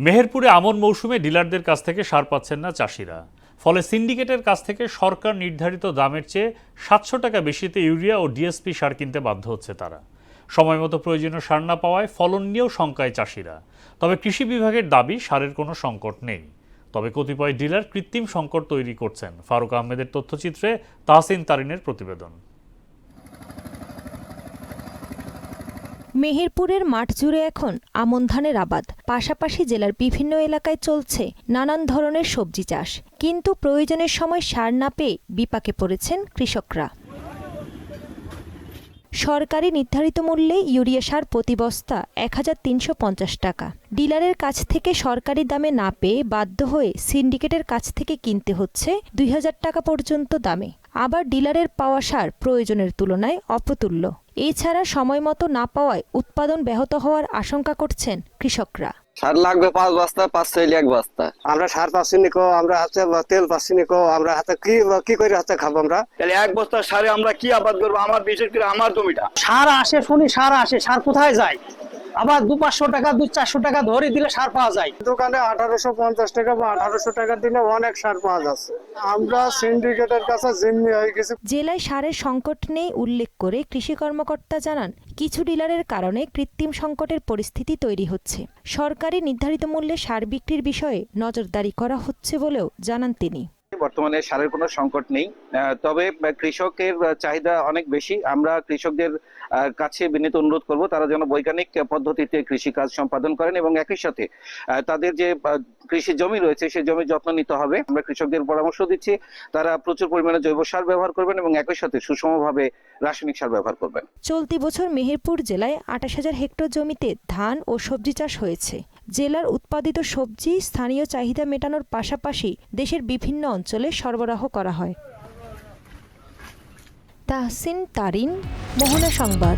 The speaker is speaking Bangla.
মেহেরপুরে আমন মৌসুমে ডিলারদের কাছ থেকে সার পাচ্ছেন না চাষিরা। ফলে সিন্ডিকেটের কাছ থেকে সরকার নির্ধারিত দামের চেয়ে ৭০০ টাকা বেশিতে ইউরিয়া ও ডিএসপি সার কিনতে বাধ্য হচ্ছে তারা। সময়মতো প্রয়োজনীয় সার না পাওয়ায় ফলন নিয়েও শঙ্কায় চাষিরা। তবে কৃষি বিভাগের দাবি সারের কোনো সংকট নেই। তবে কতিপয় ডিলার কৃত্রিম সংকট তৈরি করছেন। ফারুক আহমেদের তথ্যচিত্রে তাহসিন তারিনের প্রতিবেদন। মেহেরপুরের মাঠ জুড়ে এখন আমন ধানের আবাদ, পাশাপাশি জেলার বিভিন্ন এলাকায় চলছে নানান ধরনের সবজি চাষ। কিন্তু প্রয়োজনের সময় সার না পেয়ে বিপাকে পড়েছেন কৃষকরা। সরকারি নির্ধারিত মূল্যে ইউরিয়া সার প্রতি বস্তা ১৩৫০ টাকা। ডিলারের কাছ থেকে সরকারি দামে না পেয়ে বাধ্য হয়ে সিন্ডিকেটের কাছ থেকে কিনতে হচ্ছে ২০০০ টাকা পর্যন্ত দামে। আবার ডিলারের পাওয়া সার প্রয়োজনের তুলনায় অপ্রতুল্য। এছাড়া সময় মতো না পাওয়ায় উৎপাদন ব্যাহত হওয়ার আশঙ্কা করছেন কৃষকরা। সার লাগবে ৫ বস্তা, ৫ চাইলে ১ বস্তা। আমরা সার পাচ্ছি নিকো, আমরা হাতে তেল পাচ্ছি নিকো, আমরা হাতে কি করে হাতে খাবো আমরা? তাহলে ১ বস্তা সারে আমরা কি আবাদ করবো? আমার বিশেষ করে আমার জমিটা। সার আসে, শুনি সার আসে, সার কোথায় যায়? আবার ২-৫০০ টাকা ২-৪০০ টাকা ধরে দিলে সার পাওয়া যায়। দোকানে ১৮৫০ টাকা বা ১৮০০ টাকা দিলে অনেক সার পাওয়া যাচ্ছে। আমরা সিন্ডিকেটের কাছে জিম্মি হয়ে গেছি। জেলায় সারের সংকট নেই উল্লেখ করে কৃষি কর্মকর্তা জানান, কিছু ডিলারের কারণে কৃত্রিম সংকটের পরিস্থিতি তৈরি হচ্ছে। সরকারি নির্ধারিত মূল্যে সার বিক্রির বিষয়ে নজরদারি করা হচ্ছে বলেও জানান তিনি। বর্তমানে সারের কোনো সংকট নেই, তবে কৃষকের চাহিদা অনেক বেশি। আমরা কৃষকদের কাছে বিনীত অনুরোধ করব তারা যেন বৈজ্ঞানিক পদ্ধতিতে কৃষি কাজ সম্পাদন করেন এবং একই সাথে তাদের যে কৃষি জমি রয়েছে সেই জমির যত্ন নিতে হবে। আমরা কৃষকদের পরামর্শ দিচ্ছি তারা প্রচুর পরিমাণে জৈব সার ব্যবহার করবেন এবং একই সাথে সুষমভাবে রাসায়নিক সার ব্যবহার করবেন। চলতি বছর মেহেরপুর জেলায় ২৮,০০০ হেক্টর জমিতে ধান ও সবজি চাষ হয়েছে। জেলার উৎপাদিত সবজি স্থানীয় চাহিদা মেটানোর পাশাপাশি দেশের বিভিন্ন অঞ্চলে সরবরাহ করা হয়। তাহসিন তারিন, মোহনা সংবাদ।